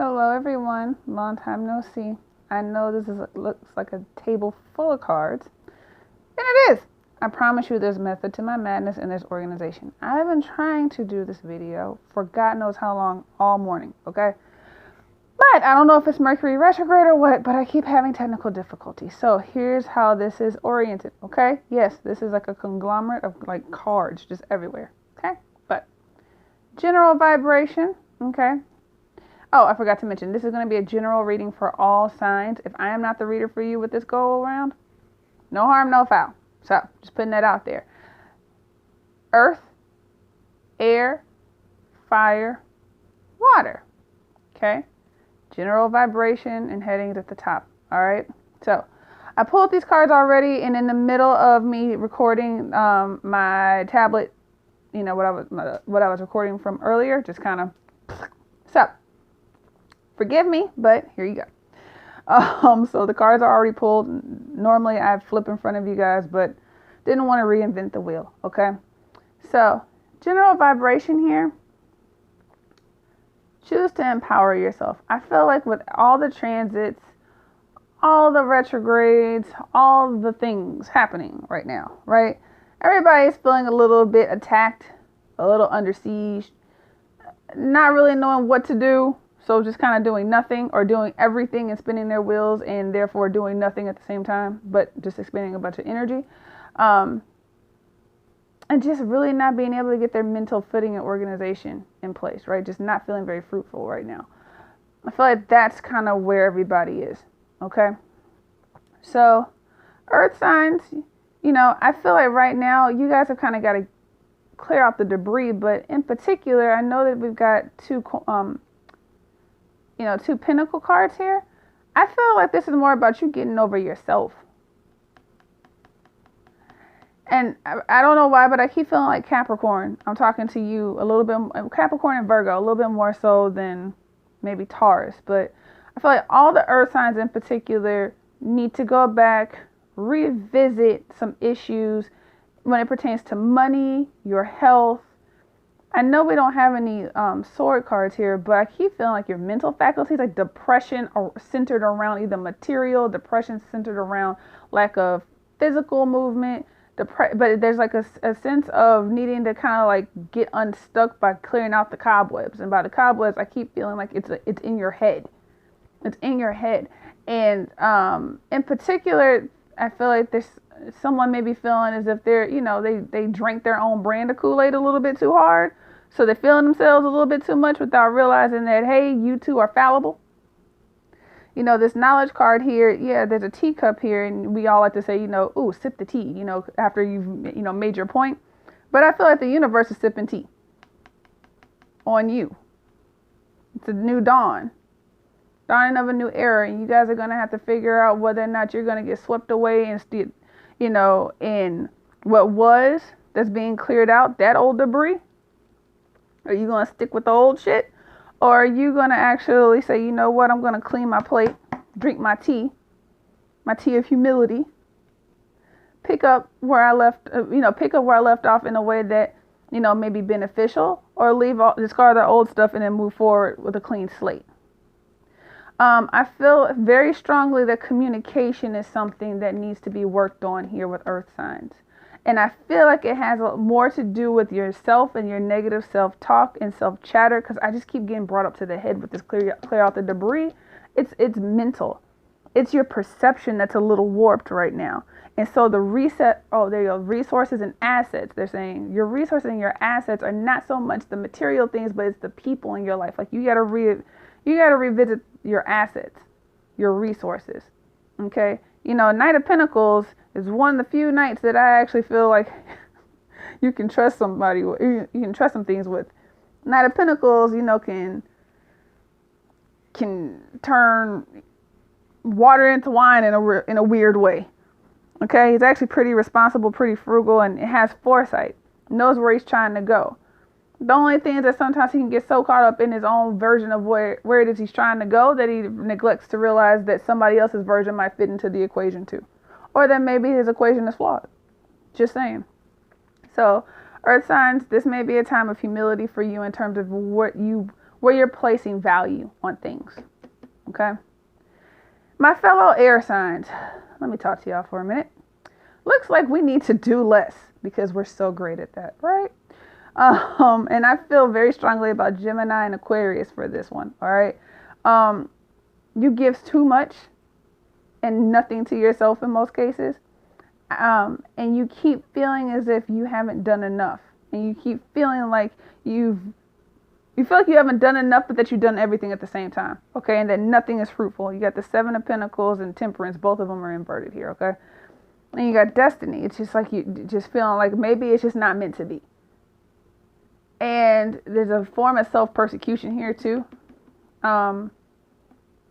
Hello, everyone. Long time no see. I know looks like a table full of cards, and it is. I promise you, there's method to my madness and there's organization. I've been trying to do this video for God knows how long, all morning. Okay, but I don't know if it's Mercury retrograde or what. But I keep having technical difficulties. So here's how this is oriented. Okay, yes, this is like a conglomerate of like cards just everywhere. Okay, but general vibration. Okay. Oh, I forgot to mention, this is going to be a general reading for all signs. If I am not the reader for you with this go around, no harm, no foul. So, just putting that out there. Earth, air, fire, water. Okay? General vibration and headings at the top. All right? So, I pulled these cards already, and in the middle of me recording my tablet, you know, what I was recording from earlier, just kind of, so, forgive me, but here you go. So the cards are already pulled. Normally I flip in front of you guys, but didn't want to reinvent the wheel. Okay. So general vibration here. Choose to empower yourself. I feel like with all the transits, all the retrogrades, all the things happening right now, right? Everybody's feeling a little bit attacked, a little under siege, not really knowing what to do. So just kind of doing nothing or doing everything and spinning their wheels and therefore doing nothing at the same time, but just expending a bunch of energy. And just really not being able to get their mental footing and organization in place, right? Just not feeling very fruitful right now. I feel like that's kind of where everybody is, okay? So earth signs, you know, I feel like right now you guys have kind of got to clear out the debris, but in particular, I know that we've got two pentacle cards here. I feel like this is more about you getting over yourself. And I don't know why, but I keep feeling like Capricorn. I'm talking to you a little bit, Capricorn and Virgo, a little bit more so than maybe Taurus. But I feel like all the earth signs in particular need to go back, revisit some issues when it pertains to money, your health. I know we don't have any sword cards here, but I keep feeling like your mental faculties, like depression are centered around either material, depression centered around lack of physical movement, but there's like a sense of needing to kind of like get unstuck by clearing out the cobwebs. And by the cobwebs, I keep feeling like it's in your head. It's in your head. And in particular, I feel like there's someone may be feeling as if they're, they drank their own brand of Kool-Aid a little bit too hard. So they're feeling themselves a little bit too much without realizing that, hey, you too are fallible. You know, this knowledge card here, yeah, there's a teacup here, and we all like to say, ooh, sip the tea, after you've, made your point. But I feel like the universe is sipping tea on you. It's a new dawning of a new era, and you guys are going to have to figure out whether or not you're going to get swept away and, in what was that's being cleared out, that old debris. Are you going to stick with the old shit? Or are you going to actually say, you know what, I'm going to clean my plate, drink my tea of humility, pick up where I left off in a way that, may be beneficial, or discard the old stuff and then move forward with a clean slate. I feel very strongly that communication is something that needs to be worked on here with earth signs. And I feel like it has more to do with yourself and your negative self-talk and self-chatter, because I just keep getting brought up to the head with this clear out the debris. It's mental. It's your perception that's a little warped right now. And so the reset, there you go, resources and assets. They're saying your resources and your assets are not so much the material things, but it's the people in your life. Like you got to revisit your assets, your resources. Okay? Knight of Pentacles is one of the few knights that I actually feel like you can trust somebody, you can trust some things with. Knight of Pentacles, can turn water into wine in a weird way. Okay, he's actually pretty responsible, pretty frugal, and has foresight. Knows where he's trying to go. The only thing is that sometimes he can get so caught up in his own version of where it is he's trying to go that he neglects to realize that somebody else's version might fit into the equation too. Or that maybe his equation is flawed. Just saying. So, earth signs, this may be a time of humility for you in terms of what you where you're placing value on things. Okay? My fellow air signs, let me talk to y'all for a minute. Looks like we need to do less because we're so great at that, right? And I feel very strongly about Gemini and Aquarius for this one, all right? You give too much and nothing to yourself in most cases. And you keep feeling as if you haven't done enough. And you keep feeling like you feel like you haven't done enough, but that you've done everything at the same time, okay? And that nothing is fruitful. You got the Seven of Pentacles and Temperance. Both of them are inverted here, okay? And you got Destiny. It's just like you just feeling like maybe it's just not meant to be. And there's a form of self-persecution here too. And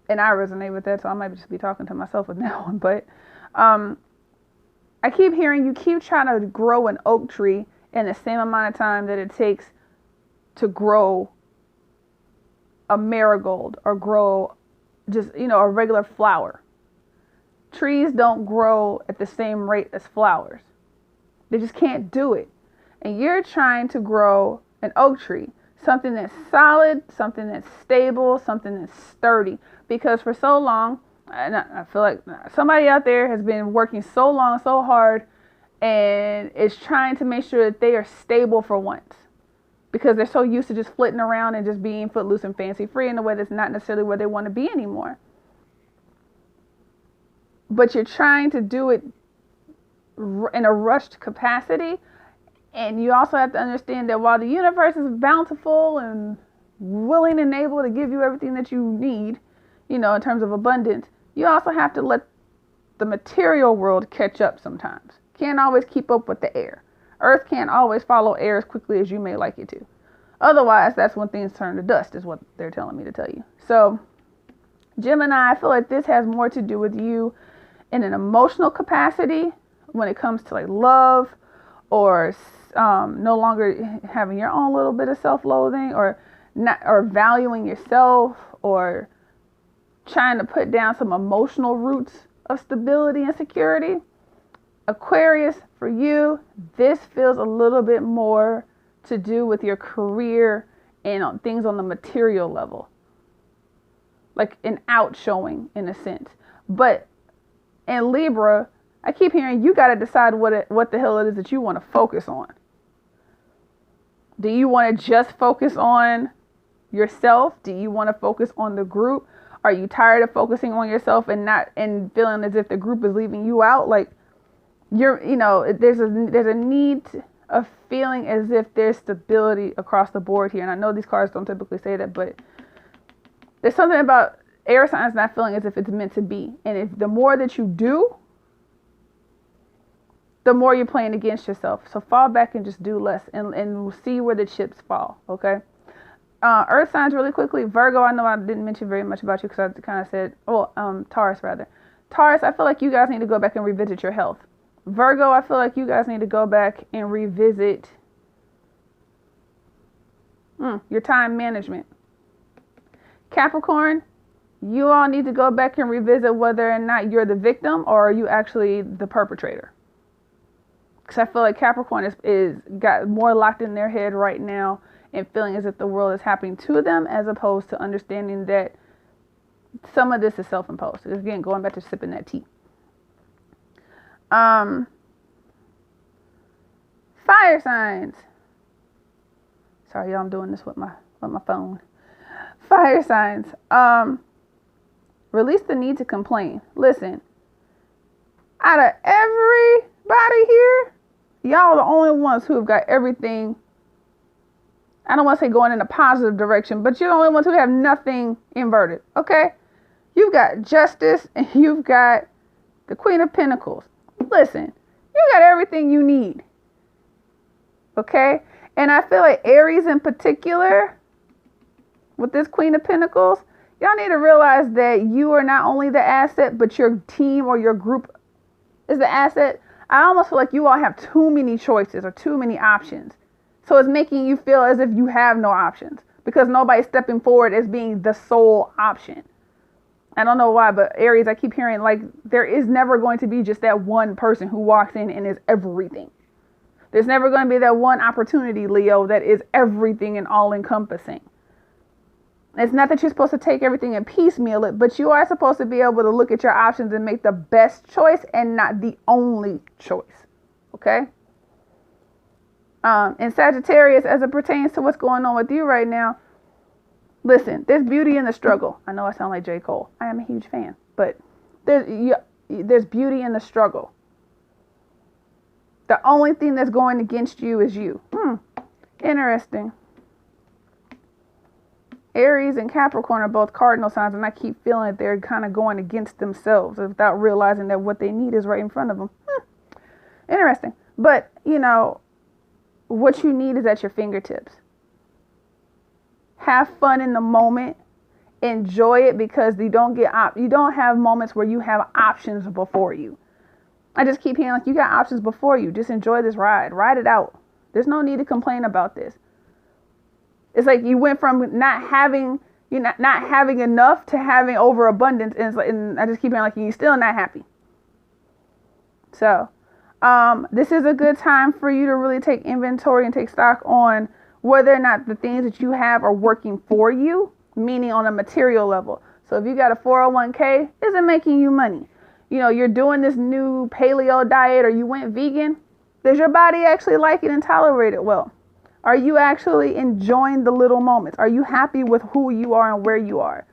I resonate with that, so I might just be talking to myself with that one. But I keep hearing you keep trying to grow an oak tree in the same amount of time that it takes to grow a marigold or grow just, a regular flower. Trees don't grow at the same rate as flowers. They just can't do it. And you're trying to grow an oak tree, something that's solid, something that's stable, something that's sturdy. Because for so long, and I feel like somebody out there has been working so long, so hard, and is trying to make sure that they are stable for once. Because they're so used to just flitting around and just being footloose and fancy free in a way that's not necessarily where they want to be anymore. But you're trying to do it in a rushed capacity. And you also have to understand that while the universe is bountiful and willing and able to give you everything that you need, in terms of abundance, you also have to let the material world catch up sometimes. Can't always keep up with the air. Earth can't always follow air as quickly as you may like it to. Otherwise, that's when things turn to dust, is what they're telling me to tell you. So, Gemini, I feel like this has more to do with you in an emotional capacity when it comes to like love, or no longer having your own little bit of self-loathing, or valuing yourself, or trying to put down some emotional roots of stability and security. Aquarius, for you, this feels a little bit more to do with your career and on things on the material level, like an outshowing in a sense. But in Libra, I keep hearing you got to decide what the hell it is that you want to focus on. Do you want to just focus on yourself? Do you want to focus on the group? Are you tired of focusing on yourself and feeling as if the group is leaving you out? Like there's a need of feeling as if there's stability across the board here. And I know these cards don't typically say that, but there's something about air signs not feeling as if it's meant to be. And if the more that you do, the more you're playing against yourself. So fall back and just do less, and we'll see where the chips fall, okay? Earth signs really quickly. Virgo, I know I didn't mention very much about you because I kind of said, Taurus rather. Taurus, I feel like you guys need to go back and revisit your health. Virgo, I feel like you guys need to go back and revisit your time management. Capricorn, you all need to go back and revisit whether or not you're the victim or are you actually the perpetrator. Because I feel like Capricorn is got more locked in their head right now and feeling as if the world is happening to them, as opposed to understanding that some of this is self-imposed. Again, going back to sipping that tea. Fire signs. Sorry, y'all, I'm doing this with my phone. Fire signs. Release the need to complain. Listen, out of everybody here, y'all are the only ones who have got everything. I don't want to say going in a positive direction, but you're the only ones who have nothing inverted, okay? You've got Justice and you've got the Queen of Pentacles. Listen, you got everything you need, okay? And I feel like Aries in particular, with this Queen of Pentacles, y'all need to realize that you are not only the asset, but your team or your group is the asset. I almost feel like you all have too many choices or too many options. So it's making you feel as if you have no options because nobody's stepping forward as being the sole option. I don't know why, but Aries, I keep hearing like there is never going to be just that one person who walks in and is everything. There's never going to be that one opportunity, Leo, that is everything and all encompassing. It's not that you're supposed to take everything and piecemeal it, but you are supposed to be able to look at your options and make the best choice and not the only choice. Okay? In Sagittarius, as it pertains to what's going on with you right now, listen, there's beauty in the struggle. I know I sound like J. Cole. I am a huge fan, but there's beauty in the struggle. The only thing that's going against you is you. Interesting. Aries and Capricorn are both cardinal signs, and I keep feeling that they're kind of going against themselves without realizing that what they need is right in front of them. Interesting. But, you know, what you need is at your fingertips. Have fun in the moment. Enjoy it, because you don't have moments where you have options before you. I just keep hearing like you got options before you. Just enjoy this ride. Ride it out. There's no need to complain about this. It's like you went from not having enough to having overabundance, and I just keep hearing like you're still not happy. So, this is a good time for you to really take inventory and take stock on whether or not the things that you have are working for you, meaning on a material level. So if you got a 401k, is it making you money? You know, you're doing this new paleo diet or you went vegan. Does your body actually like it and tolerate it well? Are you actually enjoying the little moments? Are you happy with who you are and where you are?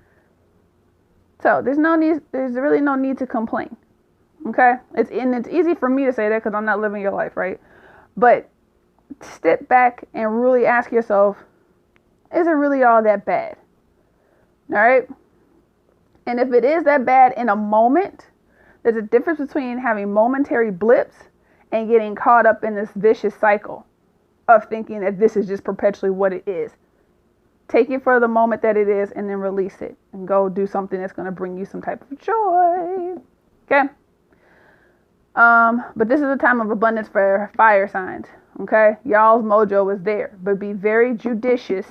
So there's really no need to complain. Okay? It's easy for me to say that because I'm not living your life, right? But step back and really ask yourself, is it really all that bad? All right? And if it is that bad in a moment, there's a difference between having momentary blips and getting caught up in this vicious cycle of thinking that this is just perpetually what it is. Take it for the moment that it is and then release it and go do something that's going to bring you some type of joy. Okay? But this is a time of abundance for fire signs. Okay? Y'all's mojo is there. But be very judicious,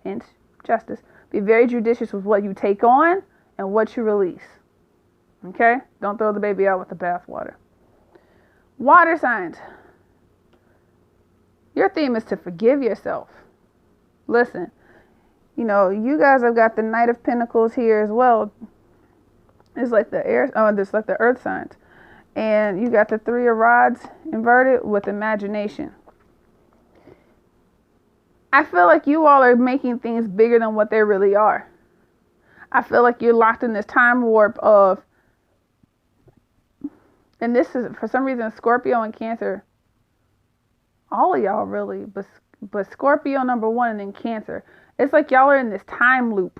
hence justice. Be very judicious with what you take on and what you release. Okay? Don't throw the baby out with the bathwater. Water signs. Your theme is to forgive yourself. Listen, you know, you guys have got the Knight of Pentacles here as well. It's like the earth signs. And you got the Three of Rods inverted with imagination. I feel like you all are making things bigger than what they really are. I feel like you're locked in this time warp of, and this is for some reason Scorpio and Cancer, all of y'all really, but Scorpio number one and then Cancer. It's like y'all are in this time loop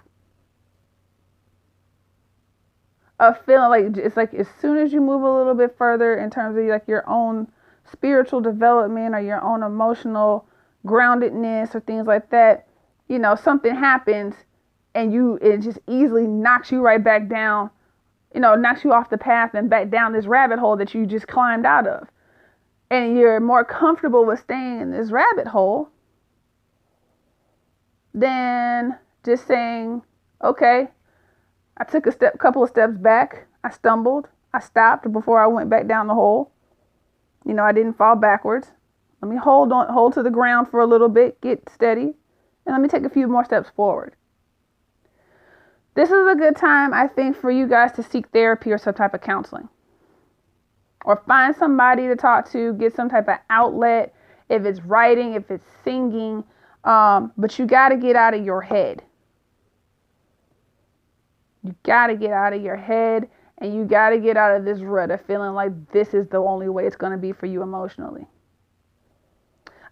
of feeling like it's like as soon as you move a little bit further in terms of like your own spiritual development or your own emotional groundedness or things like that, you know, something happens and it just easily knocks you right back down, you know, knocks you off the path and back down this rabbit hole that you just climbed out of. And you're more comfortable with staying in this rabbit hole than just saying, okay, I took a couple of steps back. I stumbled. I stopped before I went back down the hole. You know, I didn't fall backwards. Let me hold to the ground for a little bit, get steady, and let me take a few more steps forward. This is a good time, I think, for you guys to seek therapy or some type of counseling. Or find somebody to talk to, get some type of outlet, if it's writing, if it's singing, but you got to get out of your head. You got to get out of your head, and you got to get out of this rut of feeling like this is the only way it's going to be for you emotionally.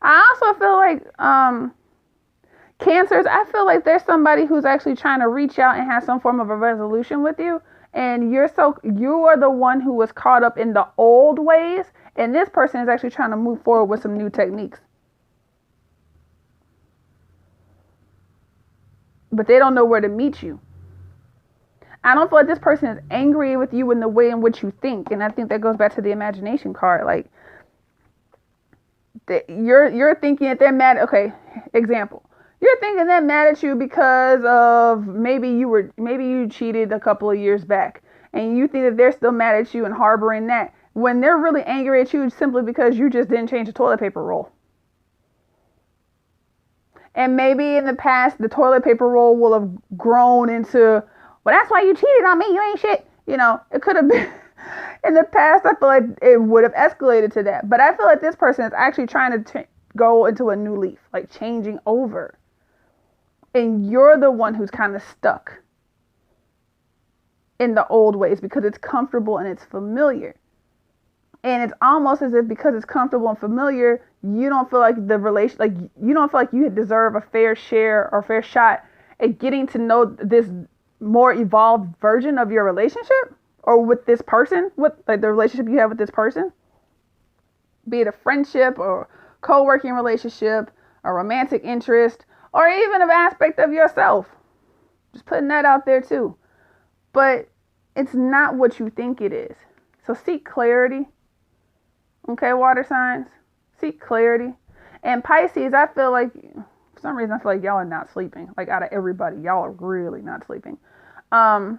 I also feel like Cancers, I feel like there's somebody who's actually trying to reach out and have some form of a resolution with you. And you are the one who was caught up in the old ways. And this person is actually trying to move forward with some new techniques. But they don't know where to meet you. I don't feel like this person is angry with you in the way in which you think. And I think that goes back to the imagination card. Like, you're thinking that they're mad. Okay, example. You're thinking they're mad at you because of maybe you cheated a couple of years back, and you think that they're still mad at you and harboring that when they're really angry at you simply because you just didn't change the toilet paper roll. And maybe in the past, the toilet paper roll will have grown into, well, that's why you cheated on me. You ain't shit. You know, it could have been in the past. I feel like it would have escalated to that. But I feel like this person is actually trying to go into a new leaf, like changing over. And you're the one who's kind of stuck in the old ways because it's comfortable and it's familiar. And it's almost as if because it's comfortable and familiar, you don't feel like the relation, like you don't feel like you deserve a fair share or fair shot at getting to know this more evolved version of your relationship or with this person, with like the relationship you have with this person, be it a friendship or co-working relationship, a romantic interest, or even an aspect of yourself. Just putting that out there too. But it's not what you think it is. So seek clarity. Okay, water signs, seek clarity. And Pisces, I feel like, for some reason, I feel like y'all are not sleeping. Like out of everybody, y'all are really not sleeping. Pisces,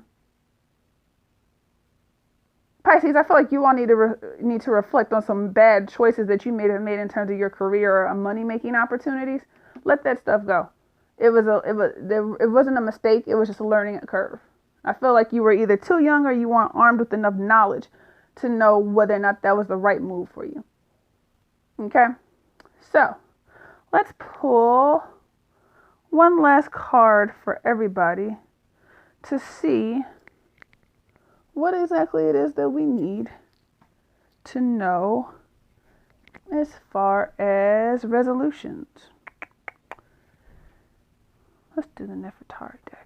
I feel like you all need to reflect on some bad choices that you may have made in terms of your career or money-making opportunities. Let that stuff go. It wasn't a mistake. It was just a learning curve. I feel like you were either too young or you weren't armed with enough knowledge to know whether or not that was the right move for you. Okay, so let's pull one last card for everybody to see what exactly it is that we need to know as far as resolutions. Let's do the Nefertari deck.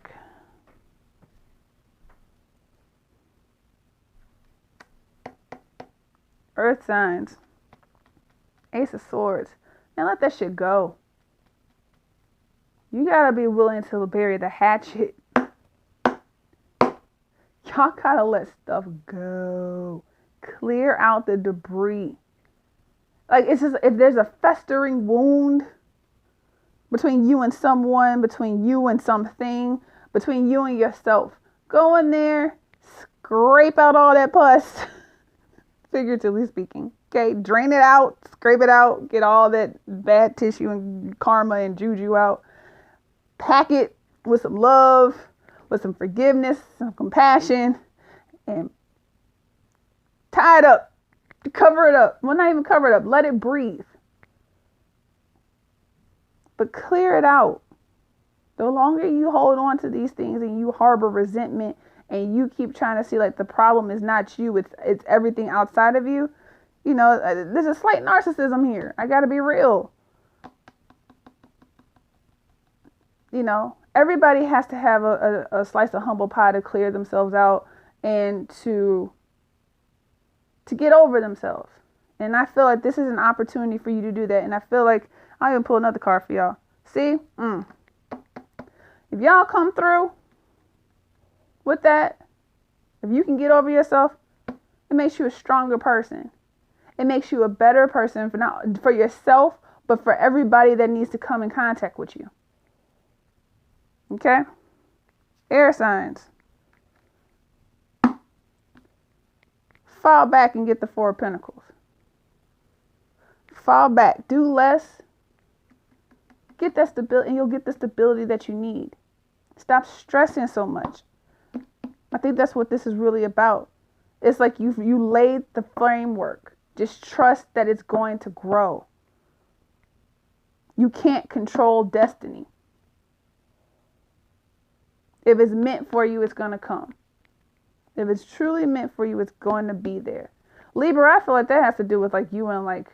Earth signs. Ace of Swords. And let that shit go. You gotta be willing to bury the hatchet. Y'all gotta let stuff go. Clear out the debris. Like, it's just, if there's a festering wound between you and someone, between you and something, between you and yourself, go in there, scrape out all that pus, figuratively speaking. Okay, drain it out, scrape it out, get all that bad tissue and karma and juju out. Pack it with some love, with some forgiveness, some compassion, and tie it up, cover it up. Well, not even cover it up, let it breathe. But clear it out. The longer you hold on to these things and you harbor resentment and you keep trying to see like the problem is not you, it's everything outside of you, you know, there's a slight narcissism here. I gotta be real. You know, everybody has to have a slice of humble pie to clear themselves out and to get over themselves. And I feel like this is an opportunity for you to do that. And I feel like I'll even pull another card for y'all. See? If y'all come through with that, if you can get over yourself, it makes you a stronger person. It makes you a better person for yourself, but for everybody that needs to come in contact with you. Okay? Air signs. Fall back and get the Four of Pentacles. Fall back. Do less. Get that stability, and you'll get the stability that you need. Stop stressing so much. I think that's what this is really about. It's like you laid the framework. Just trust that it's going to grow. You can't control destiny. If it's meant for you, it's going to come. If it's truly meant for you, it's going to be there. Libra, I feel like that has to do with like you and like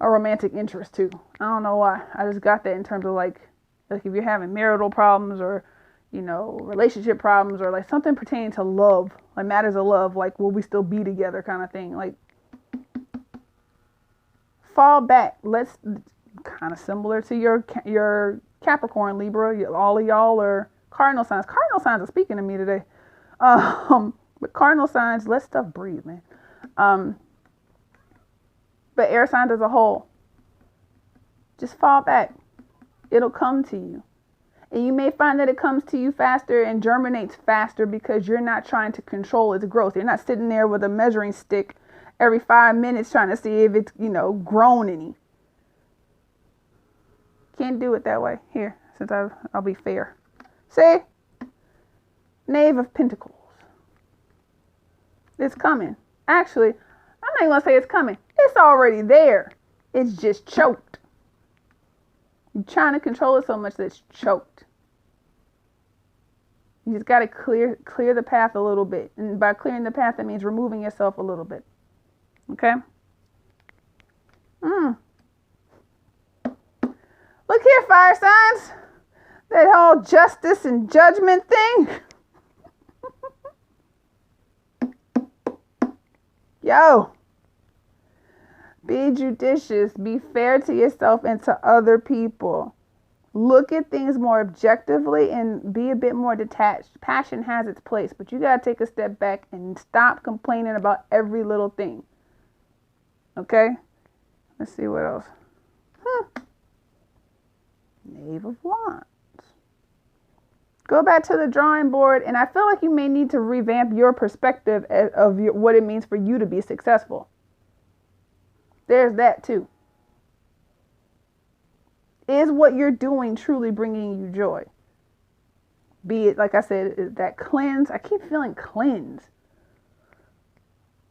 a romantic interest too. I don't know why. I just got that in terms of like if you're having marital problems or, you know, relationship problems or like something pertaining to love, like matters of love, like will we still be together kind of thing. Like fall back. Let's kind of similar to your Capricorn, Libra. All of y'all are cardinal signs. Cardinal signs are speaking to me today. But cardinal signs, let stuff breathe, man. But air signs as a whole, just fall back. It'll come to you. And you may find that it comes to you faster and germinates faster because you're not trying to control its growth. You're not sitting there with a measuring stick every 5 minutes trying to see if it's, you know, grown any. Can't do it that way. Here, since I'll be fair. See? Knave of Pentacles. It's coming. Actually, I'm not even going to say it's coming. It's already there. It's just choked. You're trying to control it so much that it's choked. You just got to clear the path a little bit. And by clearing the path, that means removing yourself a little bit. Okay? Look here, fire signs. That whole justice and judgment thing. Yo. Be judicious. Be fair to yourself and to other people. Look at things more objectively and be a bit more detached. Passion has its place, but you got to take a step back and stop complaining about every little thing. Okay? Let's see what else. Knave of Wands. Go back to the drawing board, and I feel like you may need to revamp your perspective of what it means for you to be successful. There's that too. Is what you're doing truly bringing you joy? Be it, like I said, that cleanse. I keep feeling cleanse.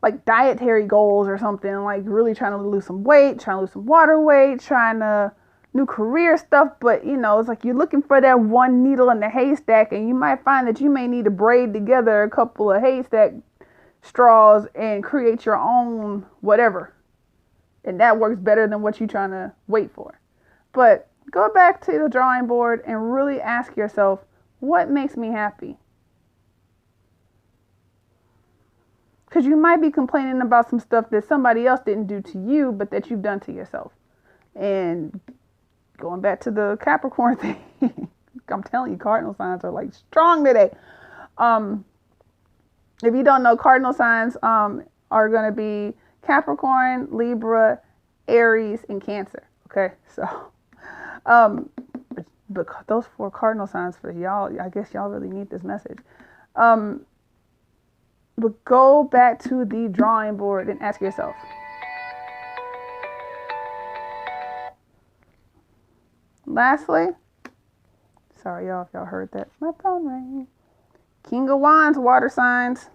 Like dietary goals or something. Like really trying to lose some weight, trying to lose some water weight, trying to new career stuff. But, you know, it's like you're looking for that one needle in the haystack. And you might find that you may need to braid together a couple of haystack straws and create your own whatever. And that works better than what you're trying to wait for. But go back to the drawing board and really ask yourself, what makes me happy? Because you might be complaining about some stuff that somebody else didn't do to you, but that you've done to yourself. And going back to the Capricorn thing, I'm telling you, cardinal signs are like strong today. If you don't know, cardinal signs are going to be Capricorn, Libra, Aries, and Cancer. Okay, so but those 4 cardinal signs for y'all, I guess y'all really need this message. But go back to the drawing board and ask yourself, lastly, sorry y'all if y'all heard that, my phone rang. King of Wands, water signs.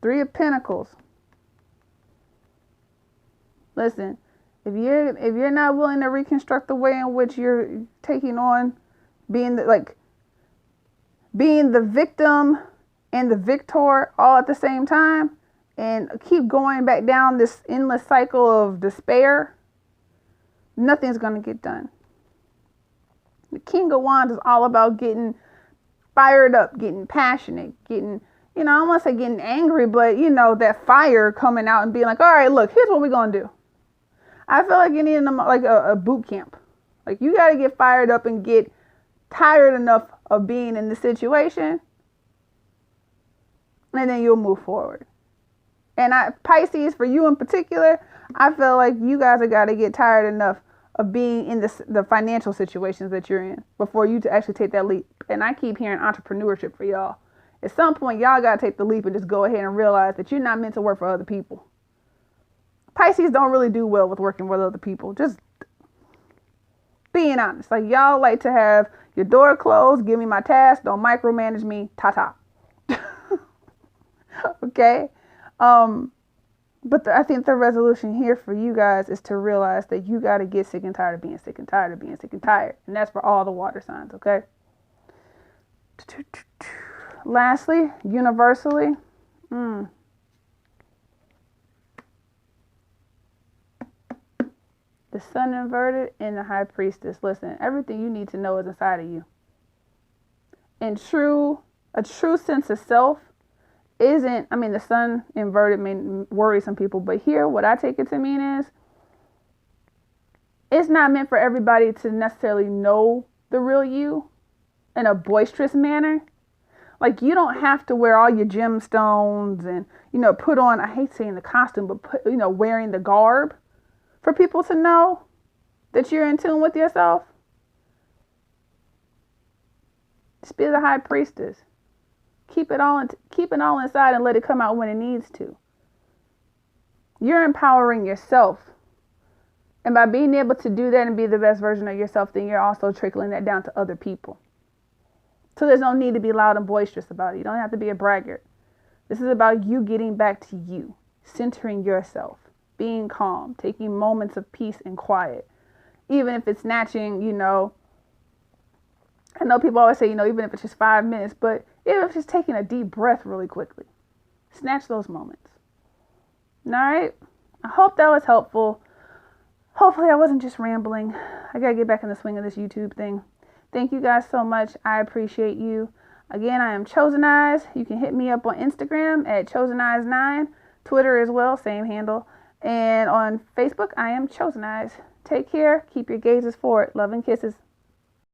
3 of Pentacles. Listen, if you're not willing to reconstruct the way in which you're taking on being the victim and the victor all at the same time, and keep going back down this endless cycle of despair, nothing's going to get done. The King of Wands is all about getting fired up, getting passionate, getting, I don't want to say getting angry, but, that fire coming out and being like, all right, look, here's what we're going to do. I feel like you need a boot camp. Like, you got to get fired up and get tired enough of being in the situation, and then you'll move forward. And Pisces, for you in particular, I feel like you guys have got to get tired enough of being in the financial situations that you're in before you to actually take that leap. And I keep hearing entrepreneurship for y'all. At some point, y'all got to take the leap and just go ahead and realize that you're not meant to work for other people. Pisces don't really do well with working with other people. Just being honest. Like, y'all like to have your door closed, give me my task, don't micromanage me, ta-ta. Okay? But I think the resolution here for you guys is to realize that you got to get sick and tired of being sick and tired of being sick and tired. And that's for all the water signs, okay? Lastly, universally, the Sun inverted and the High Priestess. Listen, everything you need to know is inside of you. And a true sense of self isn't, the Sun inverted may worry some people, but here, what I take it to mean is, it's not meant for everybody to necessarily know the real you in a boisterous manner. Like, you don't have to wear all your gemstones and, put on, I hate saying the costume, but wearing the garb for people to know that you're in tune with yourself. Just be the High Priestess. Keep it all inside and let it come out when it needs to. You're empowering yourself And by being able to do that and be the best version of yourself, then you're also trickling that down to other people. So there's no need to be loud and boisterous about it. You don't have to be a braggart. This is about you getting back to you, centering yourself, being calm, taking moments of peace and quiet. Even if it's snatching, I know people always say, even if it's just 5 minutes, but even if it's just taking a deep breath really quickly, snatch those moments. All right? I hope that was helpful. Hopefully I wasn't just rambling. I got to get back in the swing of this YouTube thing. Thank you guys so much. I appreciate you. Again, I am Chosen Eyes. You can hit me up on Instagram at Chosen Eyes 9. Twitter as well, same handle. And on Facebook, I am Chosen Eyes. Take care. Keep your gazes forward. Love and kisses.